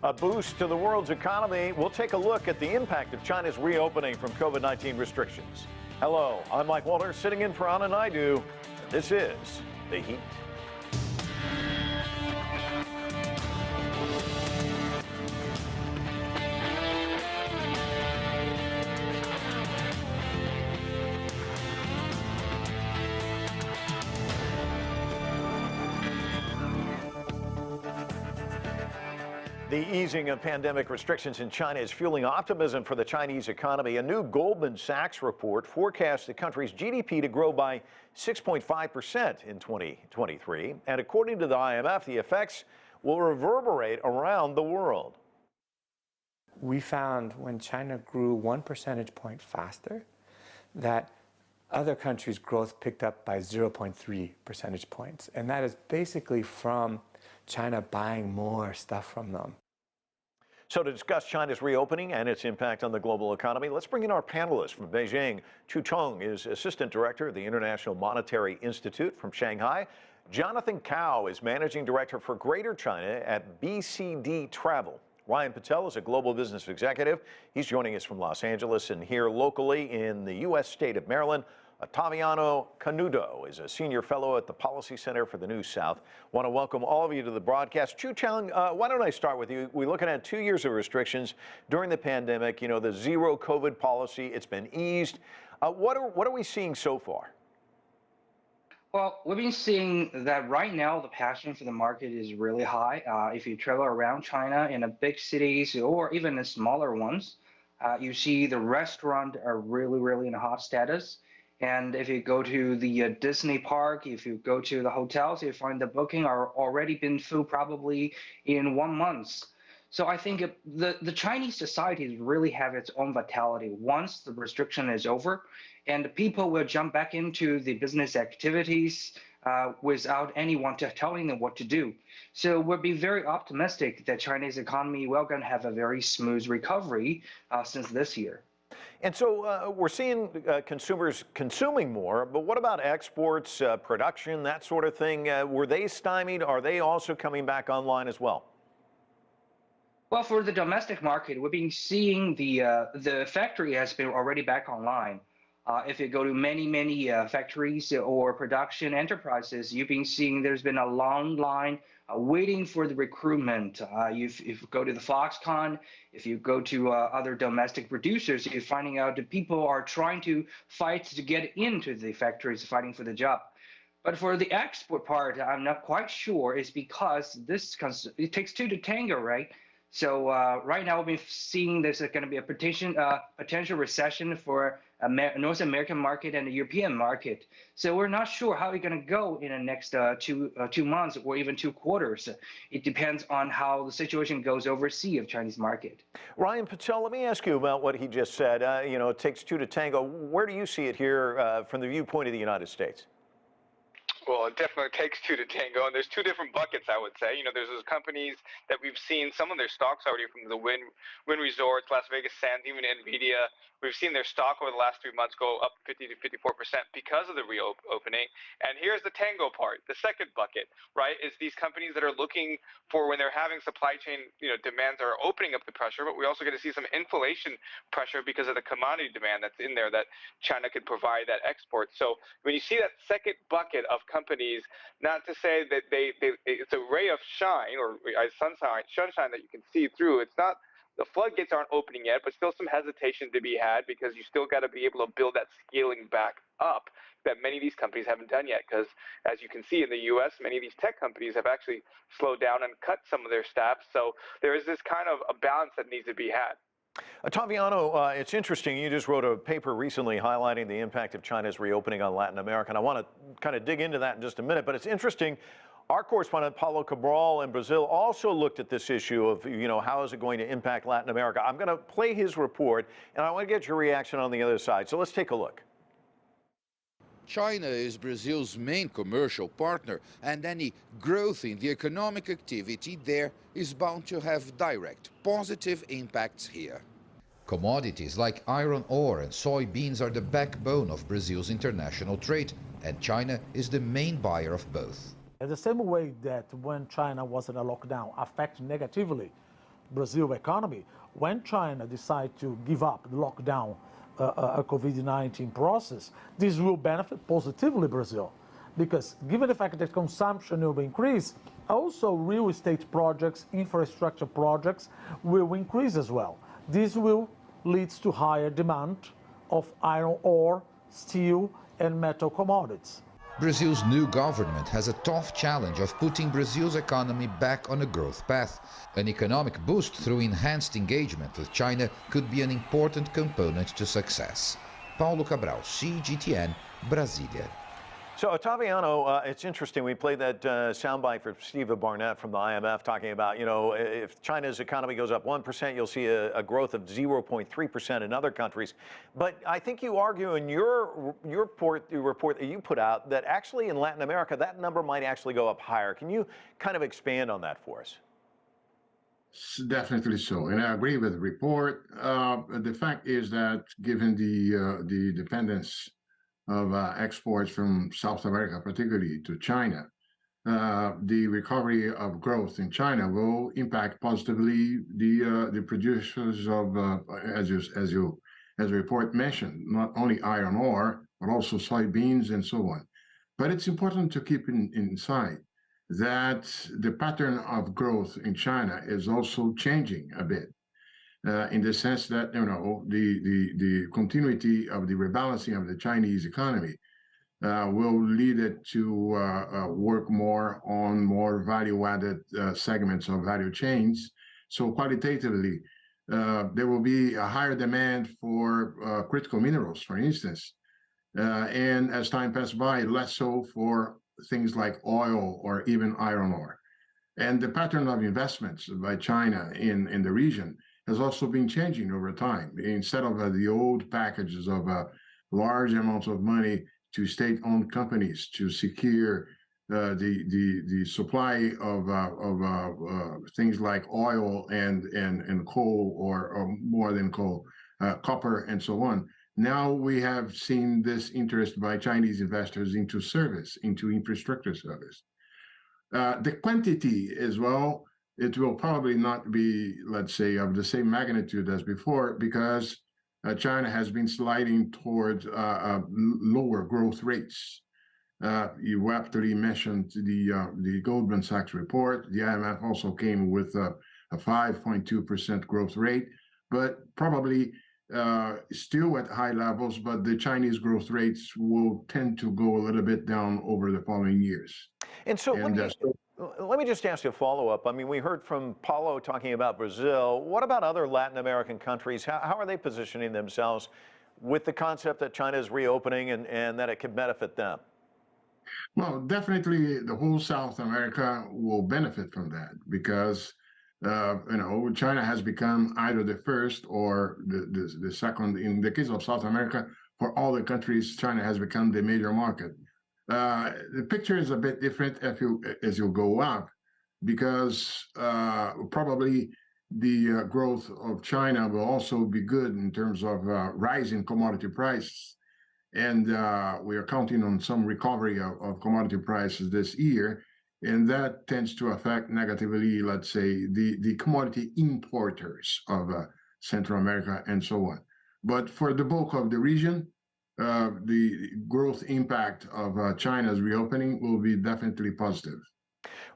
A boost to the world's economy. We'll take a look at the impact of China's reopening from COVID-19 restrictions. Hello, I'm Mike Walter, sitting in for Anna Naidu. This is The Heat. The easing of pandemic restrictions in China is fueling optimism for the Chinese economy. A new Goldman Sachs report forecasts the country's GDP to grow by 6.5% in 2023. And according to the IMF, the effects will reverberate around the world. We found when China grew 1 percentage point faster, that other countries' growth picked up by 0.3 percentage points. And that is basically from China buying more stuff from them. So to discuss China's reopening and its impact on the global economy, let's bring in our panelist from Beijing. Qiang is Assistant Director of the International Monetary Institute from Shanghai. Jonathan Cao is Managing Director for Greater China at BCD Travel. Ryan Patel is a global business executive. He's joining us from Los Angeles, and here locally in the U.S. state of Maryland, Otaviano Canuto is a senior fellow at the Policy Center for the New South. Want to welcome all of you to the broadcast. Qiang, why don't I start with you? We're looking at 2 years of restrictions during the pandemic. You know, the zero COVID policy, it's been eased. What are we seeing so far? Well, we've been seeing that right now the passion for the market is really high. If you travel around China in the big cities or even the smaller ones, you see the restaurants are really in a hot status. And if you go to the Disney park, if you go to the hotels, you find the booking are already been full probably in 1 month. So I think the Chinese society really have its own vitality once the restriction is over, and people will jump back into the business activities without anyone telling them what to do. So we'll be very optimistic that Chinese economy will going to have a very smooth recovery since this year. And so we're seeing consumers consuming more, but what about exports, production, that sort of thing? Were they stymied? Are they also coming back online as well? Well, for the domestic market, we've been seeing the factory has been already back online. If you go to many factories or production enterprises, you've been seeing there's been a long line waiting for the recruitment. If you go to the Foxconn, if you go to other domestic producers, you're finding out that people are trying to fight to get into the factories, fighting for the job. But for the export part, I'm not quite sure. It's because it takes two to tango, right? So right now we've been seeing there's going to be a potential recession for North American market and the European market. So we're not sure how it's going to go in the next 2 months or even 2 quarters. It depends on how the situation goes overseas of Chinese market. Ryan Patel, let me ask you about what he just said. You know, it takes two to tango. Where do you see it here from the viewpoint of the United States? Well, it definitely takes two to tango, and there's two different buckets, I would say. You know, there's those companies that we've seen some of their stocks already from the Wynn Resorts, Las Vegas Sands, even NVIDIA. We've seen their stock over the last 3 months go up 50 to 54% because of the reopening. And here's the tango part. The second bucket, right, is these companies that are looking for when they're having supply chain, demands are opening up the pressure, but we also get to see some inflation pressure because of the commodity demand that's in there that China could provide that export. So when you see that second bucket of companies, not to say that it's a ray of shine or sunshine that you can see through. It's not, the floodgates aren't opening yet, but still some hesitation to be had because you still got to be able to build that scaling back up that many of these companies haven't done yet. Because as you can see in the U.S., many of these tech companies have actually slowed down and cut some of their staff. So there is this kind of a balance that needs to be had. Otaviano, it's interesting. You just wrote a paper recently highlighting the impact of China's reopening on Latin America. And I want to kind of dig into that in just a minute. But it's interesting. Our correspondent, Paulo Cabral in Brazil, also looked at this issue of, how is it going to impact Latin America? I'm going to play his report, and I want to get your reaction on the other side. So let's take a look. China is Brazil's main commercial partner, and any growth in the economic activity there is bound to have direct positive impacts here. Commodities like iron ore and soybeans are the backbone of Brazil's international trade, and China is the main buyer of both. In the same way that when China was in a lockdown, affected negatively Brazil economy. When China decides to give up, lock down a COVID-19 process, this will benefit positively Brazil. Because given the fact that consumption will increase, also real estate projects, infrastructure projects will increase as well. This will lead to higher demand of iron ore, steel, and metal commodities. Brazil's new government has a tough challenge of putting Brazil's economy back on a growth path. An economic boost through enhanced engagement with China could be an important component to success. Paulo Cabral, CGTN, Brasília. So, Otaviano, it's interesting. We played that soundbite for Steve Barnett from the IMF talking about, if China's economy goes up 1%, you'll see a growth of 0.3% in other countries. But I think you argue in your report that you put out that actually in Latin America, that number might actually go up higher. Can you kind of expand on that for us? Definitely so. And I agree with the report. The fact is that given the dependence of exports from South America, particularly to China, the recovery of growth in China will impact positively the producers of, as the report mentioned, not only iron ore but also soybeans and so on. But it's important to keep in sight that the pattern of growth in China is also changing a bit. In the sense that the continuity of the rebalancing of the Chinese economy will lead it to work more on more value-added segments of value chains. So qualitatively, there will be a higher demand for critical minerals, for instance, and as time passes by, less so for things like oil or even iron ore. And the pattern of investments by China in the region has also been changing over time. Instead of the old packages of large amounts of money to state-owned companies to secure the supply of things like oil and coal or more than coal, copper and so on. Now we have seen this interest by Chinese investors into service, into infrastructure service. The quantity as well, it will probably not be, let's say, of the same magnitude as before because China has been sliding towards lower growth rates. You aptly mentioned the Goldman Sachs report. The IMF also came with a 5.2% growth rate, but probably still at high levels, but the Chinese growth rates will tend to go a little bit down over the following years. And so let me just ask you a follow-up. I mean, we heard from Paulo talking about Brazil. What about other Latin American countries? How are they positioning themselves with the concept that China is reopening and that it could benefit them? Well, definitely the whole South America will benefit from that because, China has become either the first or the second. In the case of South America, for all the countries, China has become the major market. The picture is a bit different as you go up because probably the growth of China will also be good in terms of rising commodity prices. And we are counting on some recovery of commodity prices this year. And that tends to affect negatively, let's say, the commodity importers of Central America and so on. But for the bulk of the region, the growth impact of China's reopening will be definitely positive.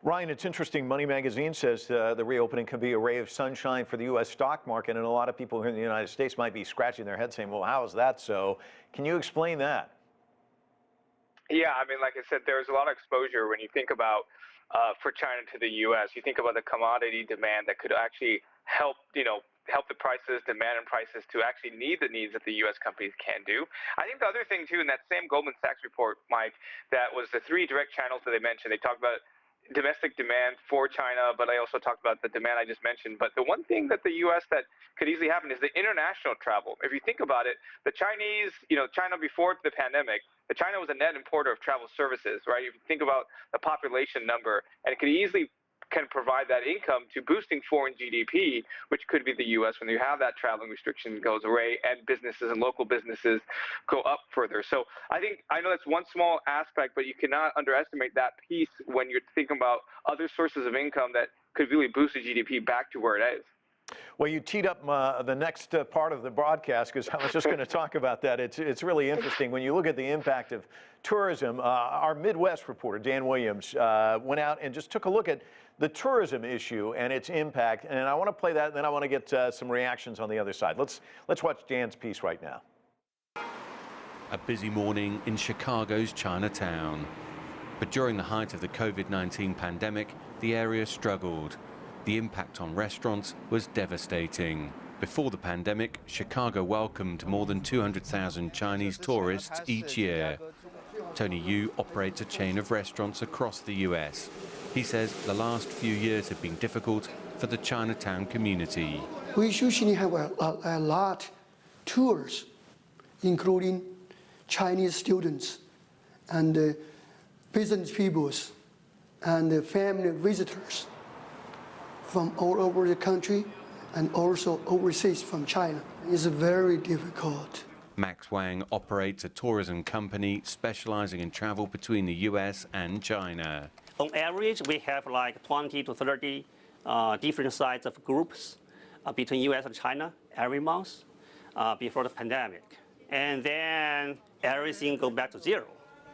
Ryan, it's interesting. Money Magazine says the reopening could be a ray of sunshine for the U.S. stock market, and a lot of people here in the United States might be scratching their heads saying, well, how is that so? Can you explain that? Yeah, I mean, like I said, there's a lot of exposure when you think about for China to the U.S. You think about the commodity demand that could actually help, help the prices, demand and prices to actually meet the needs that the U.S. companies can do. I think the other thing, too, in that same Goldman Sachs report, Mike, that was the 3 direct channels that they mentioned. They talked about domestic demand for China, but I also talked about the demand I just mentioned. But the one thing that the U.S. that could easily happen is the international travel. If you think about it, the Chinese, China before the pandemic, China was a net importer of travel services, right? If you think about the population number, and it could easily can provide that income to boosting foreign GDP, which could be the U.S. when you have that traveling restriction goes away and businesses and local businesses go up further. So I know that's one small aspect, but you cannot underestimate that piece when you're thinking about other sources of income that could really boost the GDP back to where it is. Well, you teed up the next part of the broadcast because I was just going to talk about that. It's really interesting when you look at the impact of tourism. Our Midwest reporter, Dan Williams, went out and just took a look at the tourism issue and its impact. And I want to play that, and then I want to get some reactions on the other side. Let's watch Dan's piece right now. A busy morning in Chicago's Chinatown. But during the height of the COVID-19 pandemic, the area struggled. The impact on restaurants was devastating. Before the pandemic, Chicago welcomed more than 200,000 Chinese tourists each year. Tony Yu operates a chain of restaurants across the US. He says the last few years have been difficult for the Chinatown community. We usually have a lot of tours, including Chinese students and business people and family visitors from all over the country and also overseas from China. It's very difficult. Max Wang operates a tourism company specializing in travel between the US and China. On average, we have like 20 to 30 different size of groups between US and China every month before the pandemic. And then everything goes back to zero.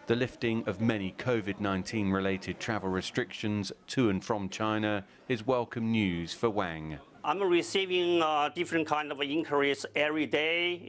The lifting of many COVID-19 related travel restrictions to and from China is welcome news for Wang. I'm receiving different kind of inquiries every day,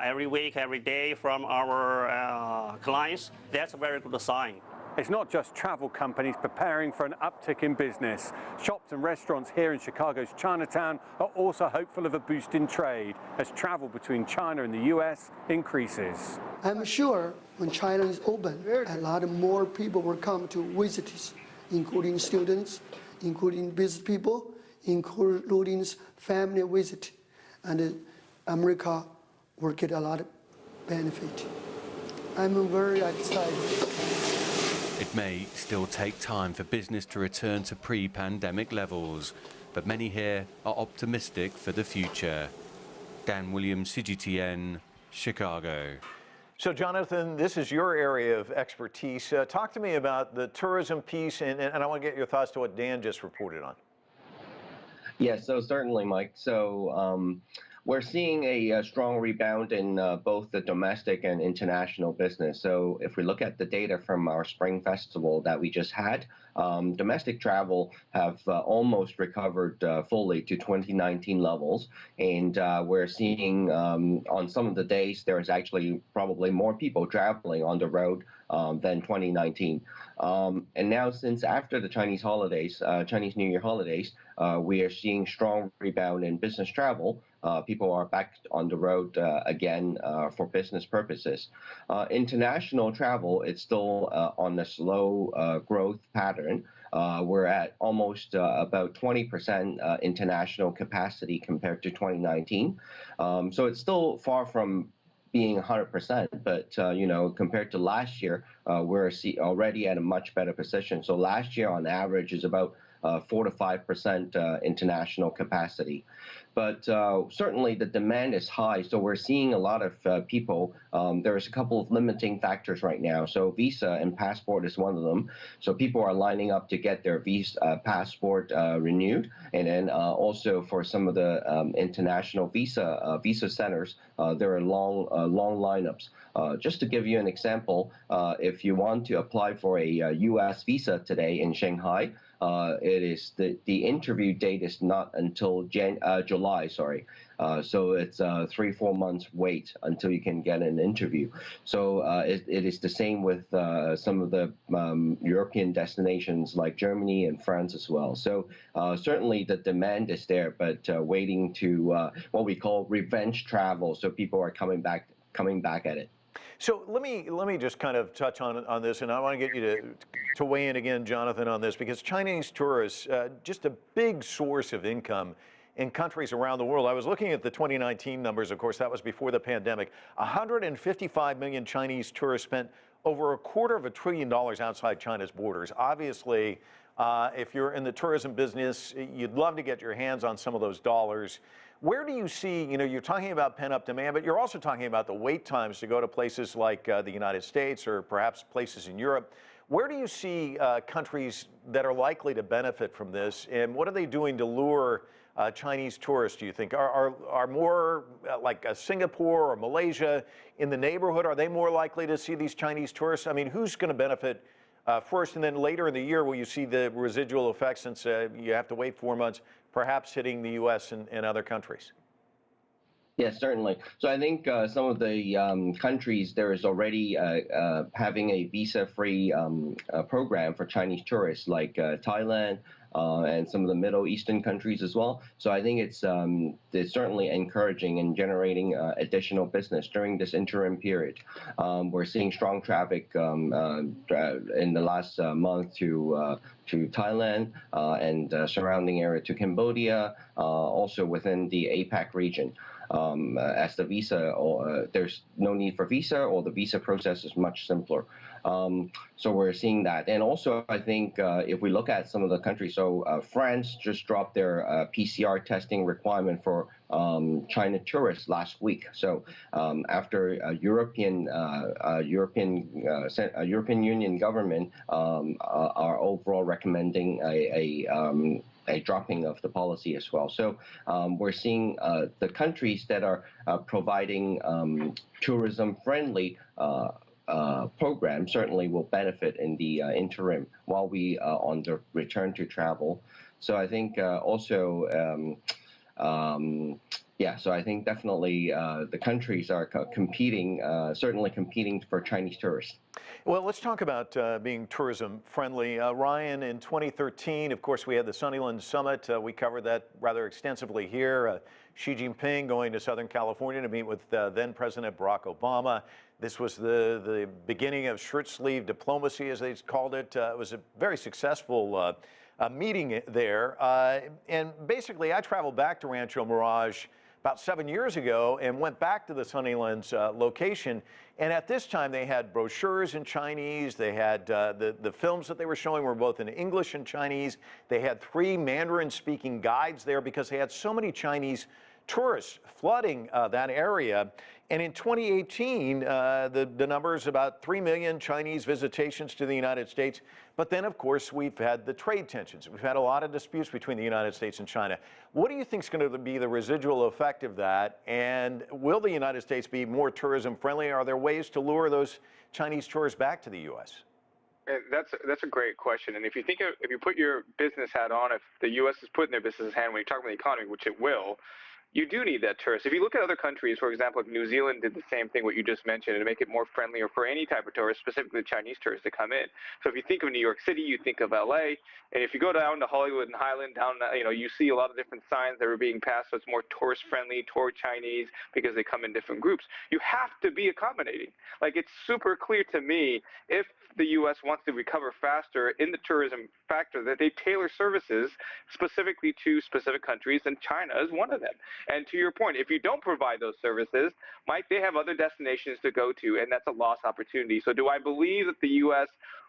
every week, every day from our clients. That's a very good sign. It's not just travel companies preparing for an uptick in business. Shops and restaurants here in Chicago's Chinatown are also hopeful of a boost in trade as travel between China and the US increases. I'm sure when China is open, a lot more people will come to visit us, including students, including business people, including family visit, and America will get a lot of benefit. I'm very excited. It may still take time for business to return to pre-pandemic levels, but many here are optimistic for the future. Dan Williams, CGTN, Chicago. So, Jonathan, this is your area of expertise. Talk to me about the tourism piece, and I want to get your thoughts to what Dan just reported on. Yeah, so certainly, Mike. So we're seeing a strong rebound in both the domestic and international business. So if we look at the data from our Spring Festival that we just had, domestic travel have almost recovered fully to 2019 levels. And we're seeing on some of the days, there is actually probably more people traveling on the road than 2019. And now since after the Chinese holidays, Chinese New Year holidays, we are seeing strong rebound in business travel. People are back on the road again for business purposes. International travel, it's still on a slow growth pattern. We're at almost about 20% international capacity compared to 2019. So it's still far from being 100%, but compared to last year, we're already at a much better position. So last year, on average, is about 4 to 5% international capacity. But certainly the demand is high, so we're seeing a lot of people. There's a couple of limiting factors right now. So visa and passport is one of them. So people are lining up to get their passport renewed. And then also for some of the international visa centers, there are long lineups. Just to give you an example, if you want to apply for a U.S. visa today in Shanghai, it is the interview date is not until July, sorry. So it's 3-4 months wait until you can get an interview. So it is the same with some of the European destinations like Germany and France as well. So certainly the demand is there, but waiting to what we call revenge travel. So people are coming back at it. So let me just kind of touch on this, and I want to get you to weigh in again, Jonathan, on this, because Chinese tourists, just a big source of income in countries around the world. I was looking at the 2019 numbers, of course, that was before the pandemic. 155 million Chinese tourists spent over $250 billion outside China's borders. Obviously, if you're in the tourism business, you'd love to get your hands on some of those dollars. Where do you see, you're talking about pent-up demand, but you're also talking about the wait times to go to places like the United States or perhaps places in Europe. Where do you see countries that are likely to benefit from this, and what are they doing to lure Chinese tourists, do you think? Are more like Singapore or Malaysia in the neighborhood? Are they more likely to see these Chinese tourists? I mean, who's going to benefit first, and then later in the year will you see the residual effects, since you have to wait 4 months, perhaps hitting the U.S. and other countries? Yes, certainly. So I think some of the countries, there is already having a visa-free program for Chinese tourists, like Thailand and some of the Middle Eastern countries as well. So I think it's certainly encouraging and generating additional business during this interim period. We're seeing strong traffic in the last month to Thailand and surrounding area, to Cambodia, also within the APAC region. As the visa, there's no need for visa, or the visa process is much simpler. So we're seeing that. And also, I think if we look at some of the countries, so France just dropped their PCR testing requirement for China tourists last week. So after European Union government are overall recommending a dropping of the policy as well. So we're seeing the countries that are providing tourism-friendly program certainly will benefit in the interim while we are on the return to travel. So I think also, yeah, so I think definitely the countries are competing, certainly competing for Chinese tourists. Well, let's talk about being tourism friendly. Ryan, in 2013, of course, we had the Sunnyland Summit. We covered that rather extensively here. Xi Jinping going to Southern California to meet with then President Barack Obama. This was the beginning of shirt-sleeve diplomacy, as they called it. It was a very successful meeting there. And basically, I traveled back to Rancho Mirage about 7 years ago and went back to the Sunnylands location. And at this time, they had brochures in Chinese. They had the films that they were showing were both in English and Chinese. They had 3 Mandarin-speaking guides there because they had so many Chinese tourists flooding that area. And in 2018, the number is about 3 million Chinese visitations to the United States. But then, of course, we've had the trade tensions. We've had a lot of disputes between the United States and China. What do you think is going to be the residual effect of that? And will the United States be more tourism friendly? Are there ways to lure those Chinese tourists back to the U.S.? That's a great question. And if you put your business hat on, if the U.S. is putting their business hat when you talk about the economy, which it will, you do need that tourist. If you look at other countries, for example, New Zealand did the same thing, what you just mentioned, to make it more friendlier for any type of tourist, specifically the Chinese tourists to come in. So if you think of New York City, you think of LA, and if you go down to Hollywood and Highland, you see a lot of different signs that are being passed, so it's more tourist friendly, toward Chinese, because they come in different groups. You have to be accommodating. Like, it's super clear to me, if the U.S. wants to recover faster in the tourism factor, that they tailor services specifically to specific countries, and China is one of them. And to your point, if you don't provide those services, Mike, they have other destinations to go to, and that's a lost opportunity. So do I believe that the U.S.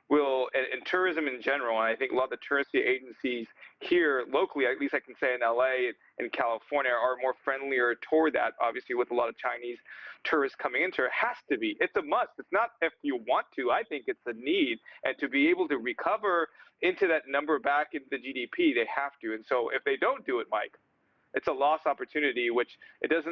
will, and tourism in general, and I think a lot of the touristy agencies here locally, at least I can say in LA and California, are more friendlier toward that, obviously with a lot of Chinese tourists coming into it, has to be. It's a must. It's not if you want to. I think it's a need. And to be able to recover into that number back into the GDP, they have to. And so if they don't do it, Mike, it's a lost opportunity, which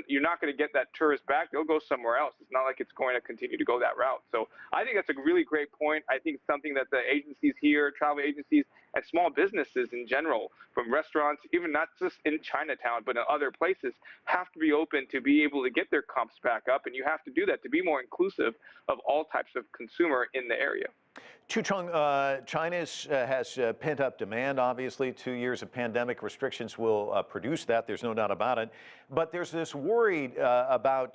you're not going to get that tourist back. They'll go somewhere else. It's not like it's going to continue to go that route. So I think that's a really great point. I think something that the agencies here, travel agencies, and small businesses in general, from restaurants, even not just in Chinatown, but in other places, have to be open to be able to get their comps back up. And you have to do that to be more inclusive of all types of consumer in the area. Qiang, China has pent-up demand, obviously. 2 years of pandemic restrictions will produce that. There's no doubt about it. But there's this worry about,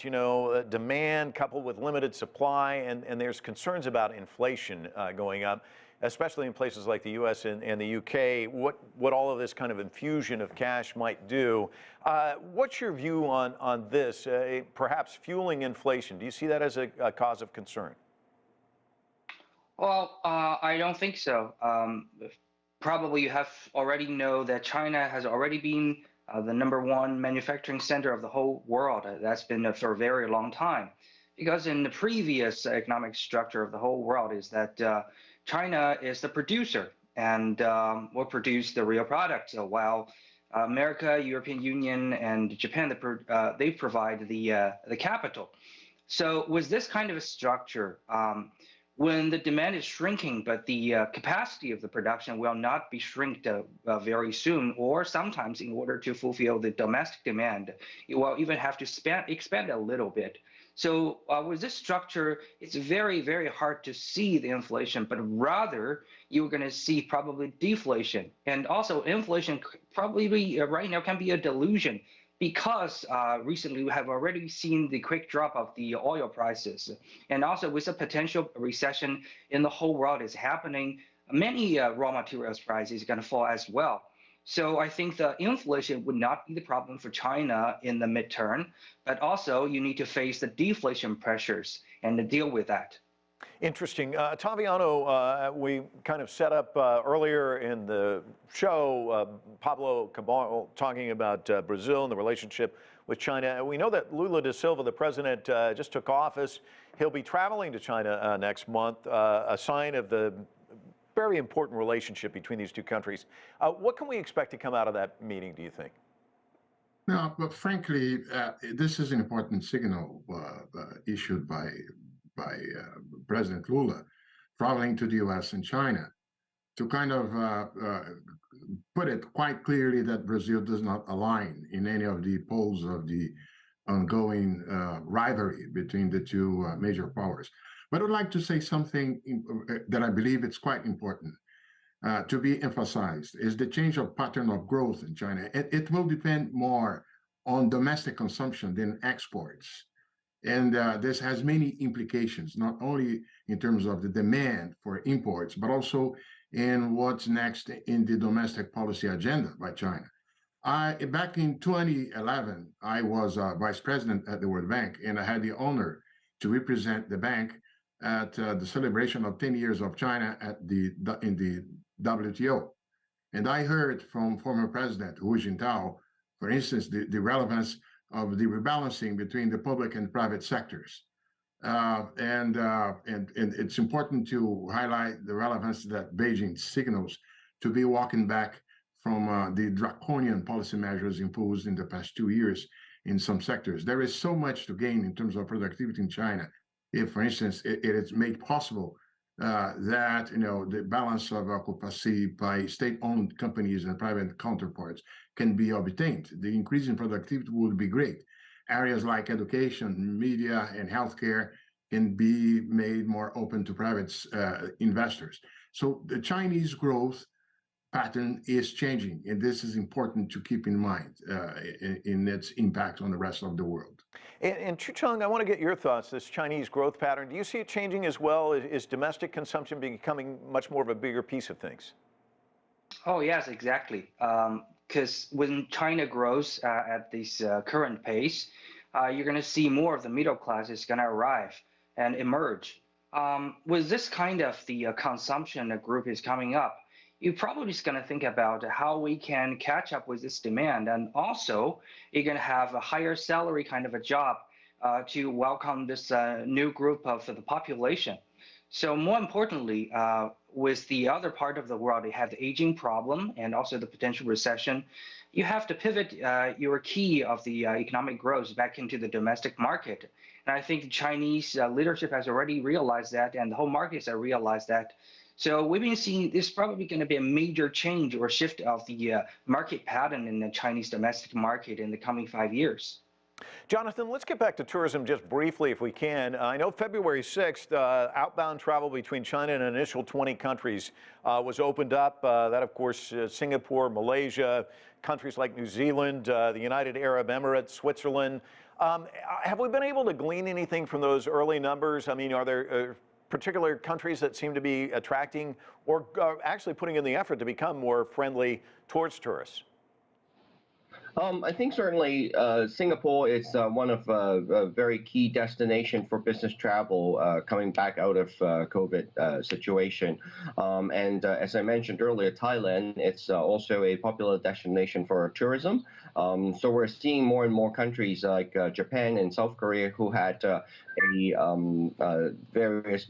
demand coupled with limited supply, and there's concerns about inflation going up, especially in places like the U.S. and the U.K., what all of this kind of infusion of cash might do. What's your view on this, perhaps fueling inflation? Do you see that as a cause of concern? Well, I don't think so. Probably you have already know that China has already been the #1 manufacturing center of the whole world. That's been for a very long time. Because in the previous economic structure of the whole world is that China is the producer and will produce the real product, while America, European Union, and Japan, they provide the capital. So with this kind of a structure, when the demand is shrinking, but the capacity of the production will not be shrinked very soon, or sometimes in order to fulfill the domestic demand, you will even have to expand a little bit. So with this structure, it's very, very hard to see the inflation, but rather you're going to see probably deflation. And also inflation probably right now can be a delusion, because recently we have already seen the quick drop of the oil prices. And also with a potential recession in the whole world is happening, many raw materials prices are going to fall as well. So I think the inflation would not be the problem for China in the midterm, but also you need to face the deflation pressures and deal with that. Interesting. Otaviano, we kind of set up earlier in the show, Pablo Cabal talking about Brazil and the relationship with China. We know that Lula da Silva, the president, just took office. He'll be traveling to China next month, a sign of the very important relationship between these two countries. What can we expect to come out of that meeting, do you think? No, but frankly, this is an important signal issued by President Lula traveling to the U.S. and China to kind of put it quite clearly that Brazil does not align in any of the poles of the ongoing rivalry between the two major powers. But I'd like to say something that I believe it's quite important to be emphasized is the change of pattern of growth in China. It will depend more on domestic consumption than exports. And this has many implications, not only in terms of the demand for imports, but also in what's next in the domestic policy agenda by China. Back in 2011, I was vice president at the World Bank, and I had the honor to represent the bank at the celebration of 10 years of China in the WTO. And I heard from former President Hu Jintao, for instance, the relevance of the rebalancing between the public and private sectors. And it's important to highlight the relevance that Beijing signals to be walking back from the draconian policy measures imposed in the past 2 years in some sectors. There is so much to gain in terms of productivity in China if, for instance, it is made possible that the balance of occupancy by state-owned companies and private counterparts can be obtained. The increase in productivity would be great. Areas like education, media, and healthcare can be made more open to private investors. So the Chinese growth pattern is changing, and this is important to keep in mind in its impact on the rest of the world. And Qiang, I want to get your thoughts, this Chinese growth pattern. Do you see it changing as well? Is domestic consumption becoming much more of a bigger piece of things? Oh, yes, exactly. Because when China grows at this current pace, you're going to see more of the middle class is going to arrive and emerge. With this kind of the consumption group is coming up, you're probably just going to think about how we can catch up with this demand. And also, you're going to have a higher salary kind of a job to welcome this new group of the population. So more importantly, with the other part of the world, you have the aging problem and also the potential recession. You have to pivot your key of the economic growth back into the domestic market. And I think the Chinese leadership has already realized that, and the whole markets have realized that. So we've been seeing this probably going to be a major change or shift of the market pattern in the Chinese domestic market in the coming 5 years. Jonathan, let's get back to tourism just briefly if we can. I know February 6th, outbound travel between China and an initial 20 countries was opened up. That, of course, Singapore, Malaysia, countries like New Zealand, the United Arab Emirates, Switzerland. Have we been able to glean anything from those early numbers? I mean, are there particular countries that seem to be attracting or actually putting in the effort to become more friendly towards tourists? I think certainly Singapore is one of a very key destination for business travel coming back out of COVID situation. And as I mentioned earlier, Thailand, it's also a popular destination for tourism. So we're seeing more and more countries like Japan and South Korea who had various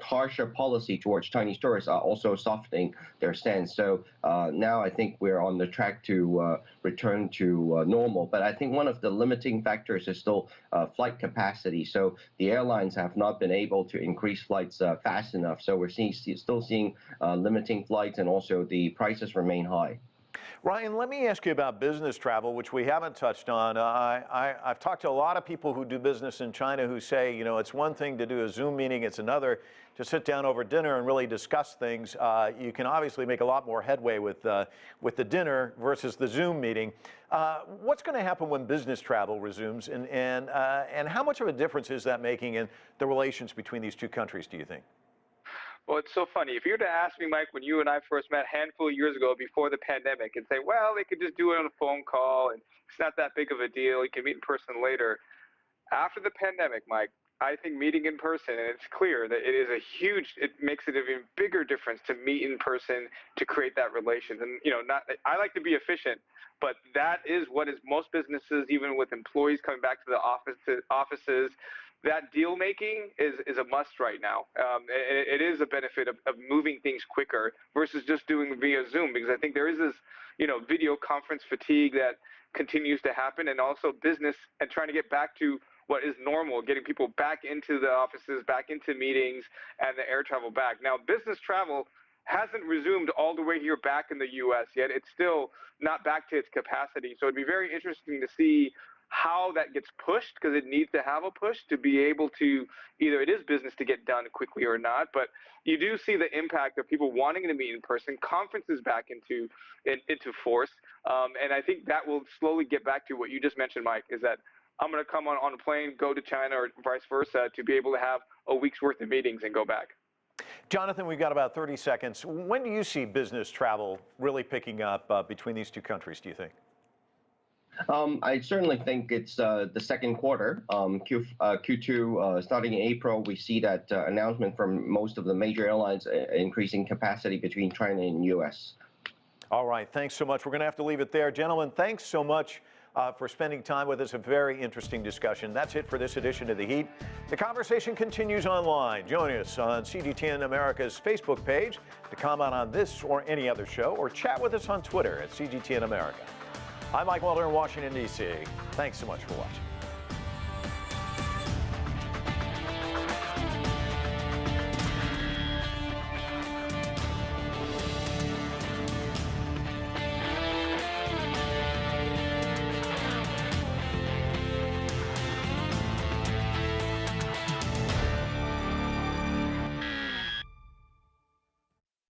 harsher policy towards Chinese tourists are also softening their stance. So now I think we're on the track to return to normal. But I think one of the limiting factors is still flight capacity. So the airlines have not been able to increase flights fast enough. So we're still seeing limiting flights, and also the prices remain high. Ryan, let me ask you about business travel, which we haven't touched on. I've talked to a lot of people who do business in China who say, you know, it's one thing to do a Zoom meeting, it's another to sit down over dinner and really discuss things. You can obviously make a lot more headway with the dinner versus the Zoom meeting. What's going to happen when business travel resumes, and how much of a difference is that making in the relations between these two countries, do you think? Well, it's so funny. If you were to ask me, Mike, when you and I first met a handful of years ago before the pandemic, and say, well, they could just do it on a phone call, and it's not that big of a deal, you can meet in person later. After the pandemic, Mike, I think meeting in person, and it's clear that it makes it an even bigger difference to meet in person to create that relation. And, you know, I like to be efficient, but that is what is most businesses, even with employees coming back to the offices, that deal making is a must right now. It is a benefit of moving things quicker versus just doing via Zoom, because I think there is this, you know, video conference fatigue that continues to happen, and also business and trying to get back to what is normal, getting people back into the offices, back into meetings, and the air travel back. Now, business travel hasn't resumed all the way here back in the U.S. yet. It's still not back to its capacity. So it'd be very interesting to see how that gets pushed, because it needs to have a push to be able to, either it is business to get done quickly or not, but you do see the impact of people wanting to meet in person, conferences back into force, and I think that will slowly get back to what you just mentioned, Mike, is that I'm going to come on a plane, go to China, or vice versa, to be able to have a week's worth of meetings and go back. Jonathan, we've got about 30 seconds. When do you see business travel really picking up between these two countries, do you think? I certainly think it's the second quarter, Q2, starting in April. We see that announcement from most of the major airlines increasing capacity between China and U.S. All right, thanks so much. We're going to have to leave it there. Gentlemen, thanks so much for spending time with us. A very interesting discussion. That's it for this edition of The Heat. The conversation continues online. Join us on CGTN America's Facebook page to comment on this or any other show, or chat with us on Twitter at CGTN America. I'm Mike Walter in Washington, D.C. Thanks so much for watching.